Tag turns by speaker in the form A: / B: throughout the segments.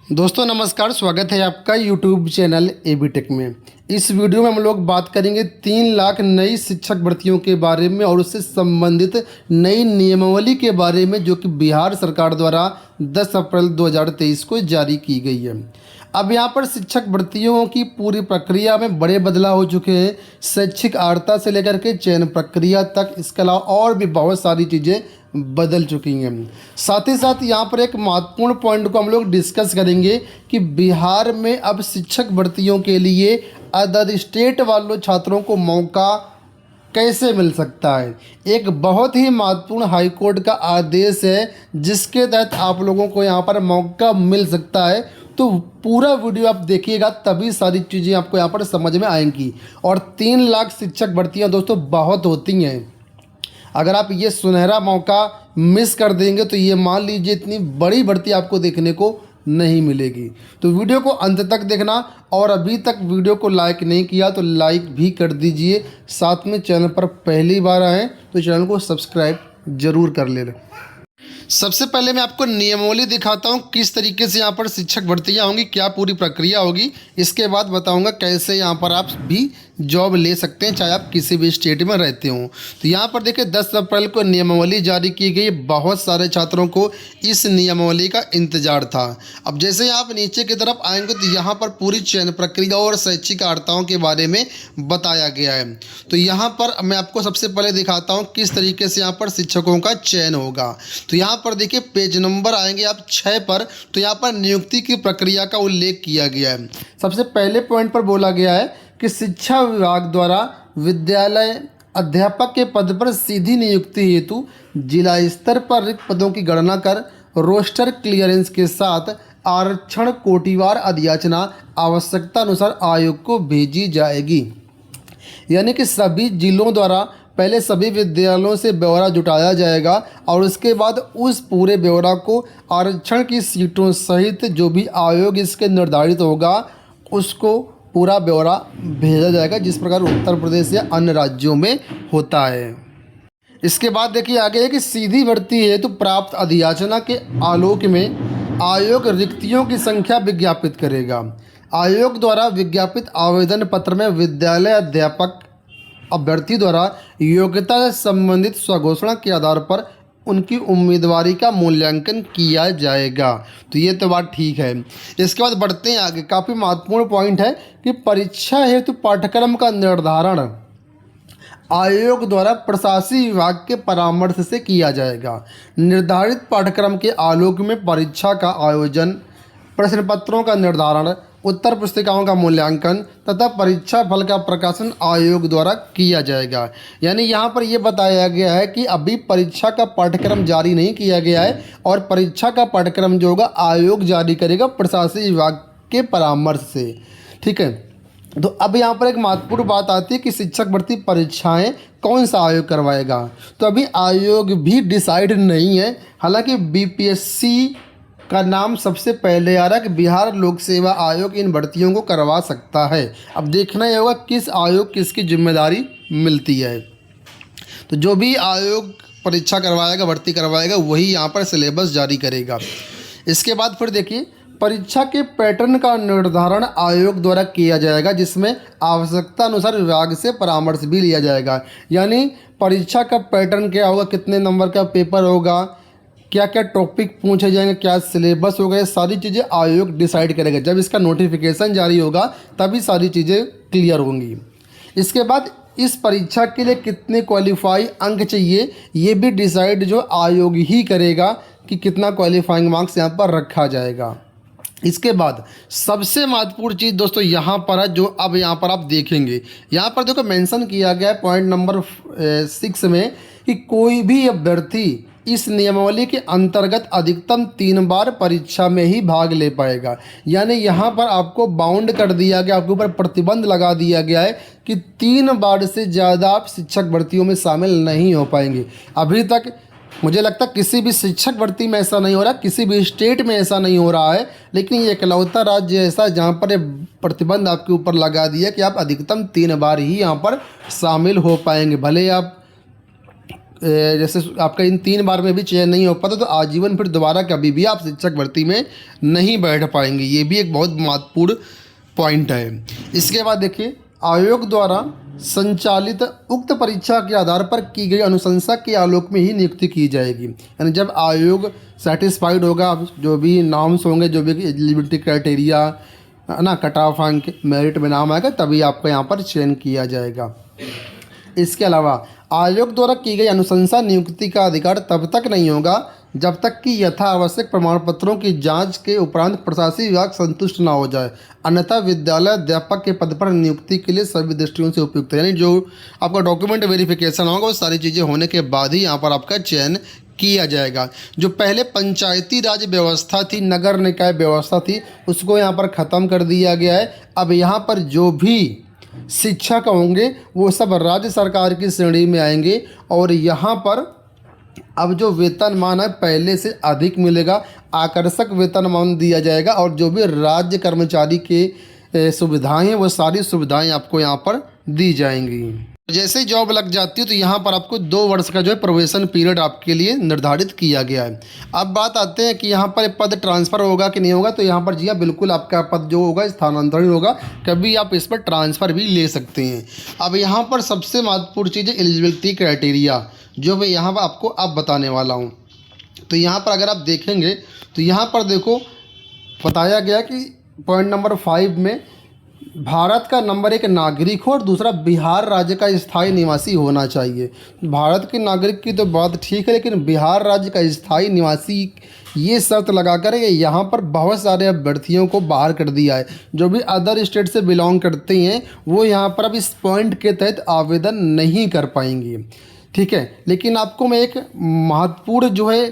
A: दोस्तों नमस्कार, स्वागत है आपका यूट्यूब चैनल एबी टेक में। इस वीडियो में हम लोग बात करेंगे 3 लाख नई शिक्षक भर्तियों के बारे में और उससे संबंधित नई नियमावली के बारे में, जो कि बिहार सरकार द्वारा 10 अप्रैल 2023 को जारी की गई है। अब यहाँ पर शिक्षक भर्तियों की पूरी प्रक्रिया में बड़े बदलाव हो चुके हैं। शैक्षिक अर्हता से लेकर के चयन प्रक्रिया तक, इसके अलावा और भी बहुत सारी चीज़ें बदल चुकी हैं। साथ ही साथ यहाँ पर एक महत्वपूर्ण पॉइंट को हम लोग डिस्कस करेंगे कि बिहार में अब शिक्षक भर्तियों के लिए अदर स्टेट वालों छात्रों को मौका कैसे मिल सकता है। एक बहुत ही महत्वपूर्ण हाई कोर्ट का आदेश है जिसके तहत आप लोगों को यहाँ पर मौका मिल सकता है। तो पूरा वीडियो आप देखिएगा, तभी सारी चीज़ें आपको यहाँ पर समझ में आएंगी। और 3 लाख शिक्षक भर्तियाँ दोस्तों बहुत होती हैं। अगर आप ये सुनहरा मौका मिस कर देंगे तो ये मान लीजिए इतनी बड़ी भर्ती आपको देखने को नहीं मिलेगी। तो वीडियो को अंत तक देखना, और अभी तक वीडियो को लाइक नहीं किया तो लाइक भी कर दीजिए। साथ में चैनल पर पहली बार आए तो चैनल को सब्सक्राइब जरूर कर लें। सबसे पहले मैं आपको नियमावली दिखाता हूँ, किस तरीके से यहाँ पर शिक्षक भर्तियाँ होंगी, क्या पूरी प्रक्रिया होगी। इसके बाद बताऊँगा कैसे यहाँ पर आप भी जॉब ले सकते हैं, चाहे आप किसी भी स्टेट में रहते हों। तो यहाँ पर देखिए 10 अप्रैल को नियमावली जारी की गई। बहुत सारे छात्रों को इस नियमावली का इंतजार था। अब जैसे ही आप नीचे की तरफ आएंगे तो यहाँ पर पूरी चयन प्रक्रिया और शैक्षिक अर्हताओं के बारे में बताया गया है। तो यहाँ पर मैं आपको सबसे पहले दिखाता हूँ किस तरीके से यहाँ पर शिक्षकों का चयन होगा। तो यहाँ पर देखिए पेज नंबर आएंगे आप 6 पर, तो यहाँ पर नियुक्ति की प्रक्रिया का उल्लेख किया गया है। सबसे पहले पॉइंट पर बोला गया है कि शिक्षा विभाग द्वारा विद्यालय अध्यापक के पद पर सीधी नियुक्ति हेतु जिला स्तर पर रिक्त पदों की गणना कर रोस्टर क्लियरेंस के साथ आरक्षण कोटिवार अधियाचना आवश्यकता अनुसार आयोग को भेजी जाएगी। यानी कि सभी जिलों द्वारा पहले सभी विद्यालयों से ब्यौरा जुटाया जाएगा और उसके बाद उस पूरे ब्यौरा को आरक्षण की सीटों सहित जो भी आयोग इसके निर्धारित होगा उसको पूरा ब्यौरा भेजा जाएगा, जिस प्रकार उत्तर प्रदेश या अन्य राज्यों में होता है। इसके बाद देखिए आगे है कि सीधी भर्ती हेतु प्राप्त अधियाचना के आलोक में आयोग रिक्तियों की संख्या विज्ञापित करेगा। आयोग द्वारा विज्ञापित आवेदन पत्र में विद्यालय अध्यापक अभ्यर्थी द्वारा योग्यता से संबंधित स्वघोषणा के आधार पर उनकी उम्मीदवारी का मूल्यांकन किया जाएगा। तो ये तो बात ठीक है। इसके बाद बढ़ते हैं आगे। काफ़ी महत्वपूर्ण पॉइंट है कि परीक्षा हेतु पाठ्यक्रम का निर्धारण आयोग द्वारा प्रशासनिक विभाग के परामर्श से किया जाएगा। निर्धारित पाठ्यक्रम के आलोक में परीक्षा का आयोजन, प्रश्न पत्रों का निर्धारण, उत्तर पुस्तिकाओं का मूल्यांकन तथा परीक्षा फल का प्रकाशन आयोग द्वारा किया जाएगा। यानी यहाँ पर यह बताया गया है कि अभी परीक्षा का पाठ्यक्रम जारी नहीं किया गया है और परीक्षा का पाठ्यक्रम जो होगा आयोग जारी करेगा प्रशासनिक विभाग के परामर्श से। ठीक है। तो अब यहाँ पर एक महत्वपूर्ण बात आती है कि शिक्षक भर्ती परीक्षाएं कौन सा आयोग करवाएगा। तो अभी आयोग भी डिसाइड नहीं है। हालांकि बीपीएससी का नाम सबसे पहले आ रहा है कि बिहार लोक सेवा आयोग इन भर्तियों को करवा सकता है। अब देखना ही होगा किस आयोग किसकी जिम्मेदारी मिलती है। तो जो भी आयोग परीक्षा करवाएगा, भर्ती करवाएगा, वही यहाँ पर सिलेबस जारी करेगा। इसके बाद फिर देखिए परीक्षा के पैटर्न का निर्धारण आयोग द्वारा किया जाएगा, जिसमें आवश्यकता अनुसार विभाग से परामर्श भी लिया जाएगा। यानी परीक्षा का पैटर्न क्या होगा, कितने नंबर का पेपर होगा, क्या क्या टॉपिक पूछे जाएंगे, क्या सिलेबस होगा, ये सारी चीज़ें आयोग डिसाइड करेगा। जब इसका नोटिफिकेशन जारी होगा तभी सारी चीज़ें क्लियर होंगी। इसके बाद इस परीक्षा के लिए कितने क्वालिफाई अंक चाहिए, ये भी डिसाइड जो आयोग ही करेगा कि कितना क्वालिफाइंग मार्क्स यहाँ पर रखा जाएगा। इसके बाद सबसे महत्वपूर्ण चीज़ दोस्तों यहाँ पर है, जो अब यहाँ पर आप देखेंगे। यहाँ पर देखो मेंशन किया गया है पॉइंट नंबर 6 में कि कोई भी अभ्यर्थी इस नियमावली के अंतर्गत अधिकतम 3 बार परीक्षा में ही भाग ले पाएगा। यानी यहाँ पर आपको बाउंड कर दिया गया, आपके ऊपर प्रतिबंध लगा दिया गया है कि 3 बार से ज़्यादा आप शिक्षक भर्तियों में शामिल नहीं हो पाएंगे। अभी तक मुझे लगता है किसी भी शिक्षक भर्ती में ऐसा नहीं हो रहा, किसी भी स्टेट में ऐसा नहीं हो रहा है, लेकिन ये इकलौता राज्य ऐसा जहाँ पर प्रतिबंध आपके ऊपर लगा दिया कि आप अधिकतम 3 बार ही यहाँ पर शामिल हो पाएंगे। भले आप जैसे आपका इन 3 बार में भी चयन नहीं हो पाता तो आजीवन फिर दोबारा कभी भी आप शिक्षक भर्ती में नहीं बैठ पाएंगे। ये भी एक बहुत महत्वपूर्ण पॉइंट है। इसके बाद देखिए, आयोग द्वारा संचालित उक्त परीक्षा के आधार पर की गई अनुशंसा के आलोक में ही नियुक्ति की जाएगी। यानी जब आयोग सेटिस्फाइड होगा, जो भी नॉर्म्स होंगे, जो भी एलिजिबिलिटी क्राइटेरिया है ना, कट ऑफ अंक, मेरिट में नाम आएगा, तभी आपका यहाँ पर चयन किया जाएगा। इसके अलावा आयोग द्वारा की गई अनुशंसा नियुक्ति का अधिकार तब तक नहीं होगा जब तक कि यथा आवश्यक प्रमाण पत्रों की जांच के उपरांत प्रशासनिक विभाग संतुष्ट ना हो जाए, अन्यथा विद्यालय अध्यापक के पद पर नियुक्ति के लिए सभी दृष्टियों से उपयुक्त है। यानी जो आपका डॉक्यूमेंट वेरिफिकेशन होगा वो सारी चीज़ें होने के बाद ही यहाँ पर आपका चयन किया जाएगा। जो पहले पंचायती राज व्यवस्था थी, नगर निकाय व्यवस्था थी, उसको यहाँ पर ख़त्म कर दिया गया है। अब यहाँ पर जो भी शिक्षक होंगे वो सब राज्य सरकार की श्रेणी में आएंगे और यहाँ पर अब जो वेतनमान है पहले से अधिक मिलेगा, आकर्षक वेतनमान दिया जाएगा और जो भी राज्य कर्मचारी के सुविधाएं हैं वो सारी सुविधाएं आपको यहाँ पर दी जाएंगी। जैसे ही जॉब लग जाती है तो यहाँ पर आपको 2 वर्ष का जो है प्रोबेशन पीरियड आपके लिए निर्धारित किया गया है। अब बात आते हैं कि यहाँ पर पद ट्रांसफ़र होगा कि नहीं होगा, तो यहाँ पर जी हाँ बिल्कुल आपका पद जो होगा स्थानांतरण होगा, कभी आप इस पर ट्रांसफ़र भी ले सकते हैं। अब यहाँ पर सबसे महत्वपूर्ण चीज़ है एलिजिबिलिटी क्राइटेरिया, जो मैं यहाँ पर आपको अब बताने वाला हूँ। तो यहाँ पर अगर आप देखेंगे तो यहाँ पर देखो बताया गया कि पॉइंट नंबर 5 में भारत का नंबर 1 नागरिक हो और दूसरा बिहार राज्य का स्थायी निवासी होना चाहिए। भारत के नागरिक की तो बात ठीक है, लेकिन बिहार राज्य का स्थायी निवासी ये शर्त लगाकर यहाँ पर बहुत सारे अभ्यर्थियों को बाहर कर दिया है। जो भी अदर स्टेट से बिलोंग करते हैं वो यहाँ पर अब इस पॉइंट के तहत आवेदन नहीं कर पाएंगे, ठीक है। लेकिन आपको मैं एक महत्वपूर्ण जो है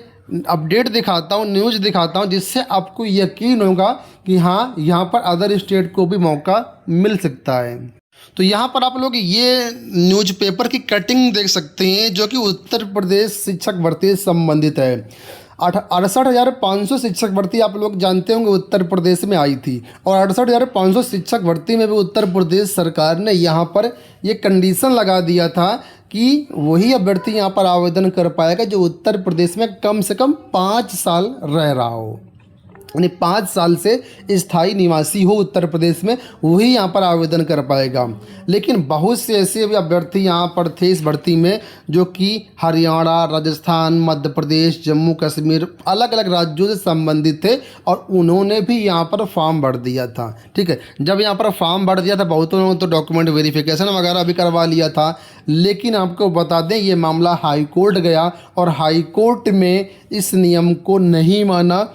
A: अपडेट दिखाता हूँ, न्यूज़ दिखाता हूँ, जिससे आपको यकीन होगा कि हाँ यहाँ पर अदर स्टेट को भी मौका मिल सकता है। तो यहाँ पर आप लोग ये न्यूज़पेपर की कटिंग देख सकते हैं जो कि उत्तर प्रदेश शिक्षक भर्ती से संबंधित है। 68,500 शिक्षक भर्ती आप लोग जानते होंगे उत्तर प्रदेश में आई थी और 68,500 शिक्षक भर्ती में भी उत्तर प्रदेश सरकार ने यहाँ पर ये कंडीशन लगा दिया था कि वही अभ्यर्थी यहाँ पर आवेदन कर पाएगा जो उत्तर प्रदेश में कम से कम 5 साल रह रहा हो, यानी 5 साल से स्थायी निवासी हो उत्तर प्रदेश में, वही यहाँ पर आवेदन कर पाएगा। लेकिन बहुत से ऐसे भी अभ्यर्थी यहाँ पर थे इस भर्ती में जो कि हरियाणा, राजस्थान, मध्य प्रदेश, जम्मू कश्मीर, अलग अलग राज्यों से संबंधित थे और उन्होंने भी यहाँ पर फॉर्म भर दिया था, ठीक है। जब यहाँ पर फॉर्म भर दिया था बहुतों ने तो डॉक्यूमेंट वेरिफिकेशन वगैरह भी करवा लिया था, लेकिन आपको बता दें ये मामला हाई कोर्ट गया और हाई कोर्ट में इस नियम को नहीं माना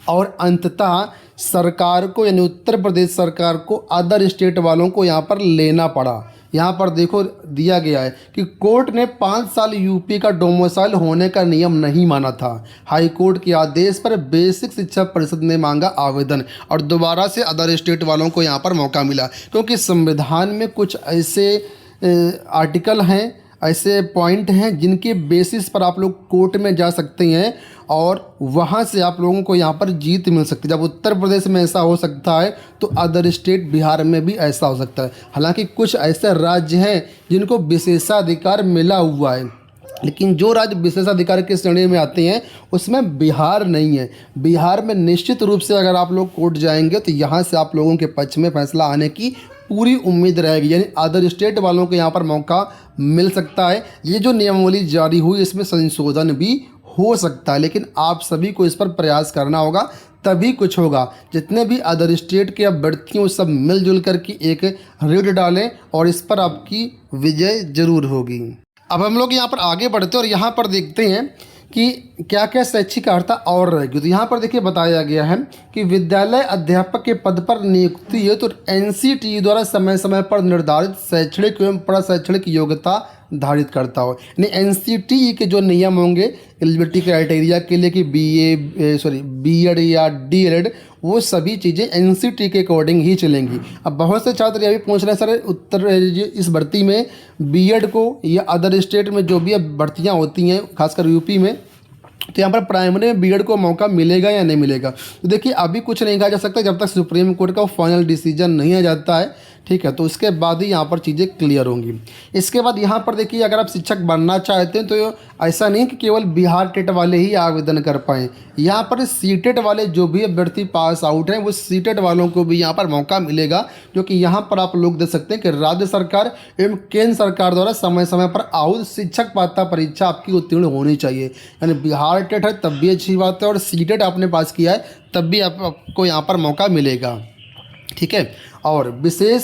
A: और अंततः सरकार को यानी उत्तर प्रदेश सरकार को अदर स्टेट वालों को यहाँ पर लेना पड़ा। यहाँ पर देखो दिया गया है कि कोर्ट ने 5 साल यूपी का डोमिसाइल होने का नियम नहीं माना था। हाई कोर्ट के आदेश पर बेसिक शिक्षा परिषद ने मांगा आवेदन और दोबारा से अदर स्टेट वालों को यहाँ पर मौका मिला, क्योंकि संविधान में कुछ ऐसे आर्टिकल हैं, ऐसे पॉइंट हैं जिनके बेसिस पर आप लोग कोर्ट में जा सकते हैं और वहाँ से आप लोगों को यहाँ पर जीत मिल सकती है। जब उत्तर प्रदेश में ऐसा हो सकता है तो अदर स्टेट बिहार में भी ऐसा हो सकता है। हालांकि कुछ ऐसे राज्य हैं जिनको विशेषाधिकार मिला हुआ है, लेकिन जो राज्य विशेषाधिकार की श्रेणी में आते हैं उसमें बिहार नहीं है। बिहार में निश्चित रूप से अगर आप लोग कोर्ट जाएंगे तो यहाँ से आप लोगों के पक्ष में फैसला आने की पूरी उम्मीद रहेगी, यानी अदर स्टेट वालों को यहाँ पर मौका मिल सकता है। ये जो नियमावली जारी हुई इसमें संशोधन भी हो सकता है, लेकिन आप सभी को इस पर प्रयास करना होगा तभी कुछ होगा। जितने भी अदर स्टेट के अभ्यर्थियों सब मिलजुल कर के एक रेड डालें और इस पर आपकी विजय जरूर होगी। अब हम लोग यहाँ पर आगे बढ़ते हैं और यहाँ पर देखते हैं कि क्या क्या शैक्षिक अर्हता और रहेगी। तो यहाँ पर देखिए बताया गया है कि विद्यालय अध्यापक के पद पर नियुक्ति है तो एनसीटीई द्वारा समय समय पर निर्धारित शैक्षणिक एवं प्रशैक्षणिक योग्यता धारित करता हो। यानी एनसीटीई के जो नियम होंगे एलिजिबिलिटी क्राइटेरिया के लिए कि बीएड या डीएलएड, वो सभी चीज़ें एनसीटीई के अकॉर्डिंग ही चलेंगी। अब बहुत से छात्र ये भी पूछ रहे हैं सर इस भर्ती में बीएड को या अदर स्टेट में जो भी अब भर्तियाँ होती हैं खासकर यूपी में, तो यहाँ पर प्राइमरी में बीएड को मौका मिलेगा या नहीं मिलेगा। तो देखिए अभी कुछ नहीं कहा जा सकता जब तक सुप्रीम कोर्ट का फाइनल डिसीजन नहीं आ जाता है, ठीक है, तो उसके बाद ही यहाँ पर चीज़ें क्लियर होंगी। इसके बाद यहाँ पर देखिए, अगर आप शिक्षक बनना चाहते हैं तो ऐसा नहीं कि केवल बिहार टेट वाले ही आवेदन कर पाएँ। यहाँ पर सीटेट वाले जो भी अभ्यर्थी पास आउट हैं वो सीटेट वालों को भी यहाँ पर मौका मिलेगा, जो कि यहाँ पर आप लोग देख सकते हैं कि राज्य सरकार एवं केंद्र सरकार द्वारा समय समय पर आउट शिक्षक पात्रता परीक्षा आपकी उत्तीर्ण होनी चाहिए। यानी बिहार टेट है तब भी अच्छी बात है, और सीटेट आपने पास किया है तब भी आपको यहाँ पर मौका मिलेगा। ठीक है, और विषय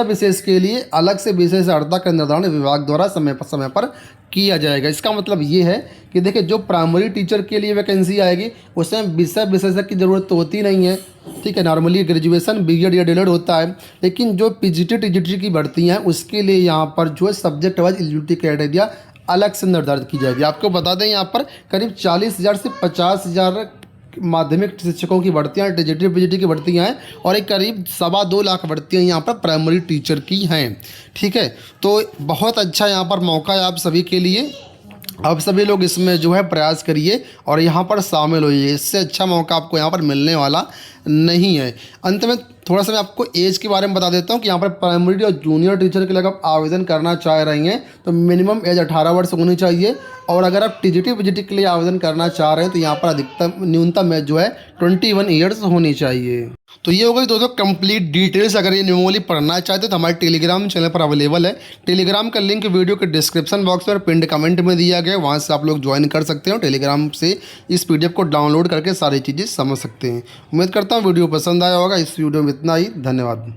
A: विशेष के लिए अलग से विशेष अर्हता का निर्धारण विभाग द्वारा समय पर किया जाएगा। इसका मतलब ये है कि देखिए, जो प्राइमरी टीचर के लिए वैकेंसी आएगी उसमें विषय विशेषज्ञ की ज़रूरत तो होती नहीं है। ठीक है, नॉर्मली ग्रेजुएशन बीएड या डीएलएड होता है, लेकिन जो पीजीटी टीजीटी की भर्ती हैं उसके लिए यहाँ पर जो है सब्जेक्ट वाइज एलिजिबिलिटी क्राइटेरिया अलग से निर्धारित की जाएगी। आपको बता दें, यहाँ पर करीब 40,000 से 50,000 माध्यमिक शिक्षकों की भर्तियाँ, टीजीटी पीजीटी की भर्तियाँ हैं, और एक करीब 2.25 लाख भर्तियाँ यहाँ पर प्राइमरी टीचर की हैं। ठीक है, तो बहुत अच्छा यहाँ पर मौका है आप सभी के लिए। आप सभी लोग इसमें जो है प्रयास करिए और यहाँ पर शामिल होइए। इससे अच्छा मौका आपको यहाँ पर मिलने वाला नहीं है। अंत में थोड़ा सा मैं आपको एज के बारे में बता देता हूँ कि यहाँ पर प्राइमरी और जूनियर टीचर के लिए अगर आप आवेदन करना चाह रही हैं तो मिनिमम एज 18 वर्ष होनी चाहिए, और अगर आप टीजीटी पीजीटी के लिए आवेदन करना चाह रहे हैं तो यहाँ पर अधिकतम न्यूनतम एज जो है 21 ईयर्स होनी चाहिए। तो ये हो गई दोस्तों कंप्लीट डिटेल्स। अगर ये नियमावली पढ़ना चाहते तो हमारे टेलीग्राम चैनल पर अवेलेबल है। टेलीग्राम का लिंक वीडियो के डिस्क्रिप्शन बॉक्स में पिंड कमेंट में दिया गया है, वहाँ से आप लोग ज्वाइन कर सकते हो। टेलीग्राम से इस पीडीएफ को डाउनलोड करके सारी चीज़ें समझ सकते हैं। उम्मीद करता हूँ वीडियो पसंद आया होगा। इस वीडियो में इतना ही, धन्यवाद।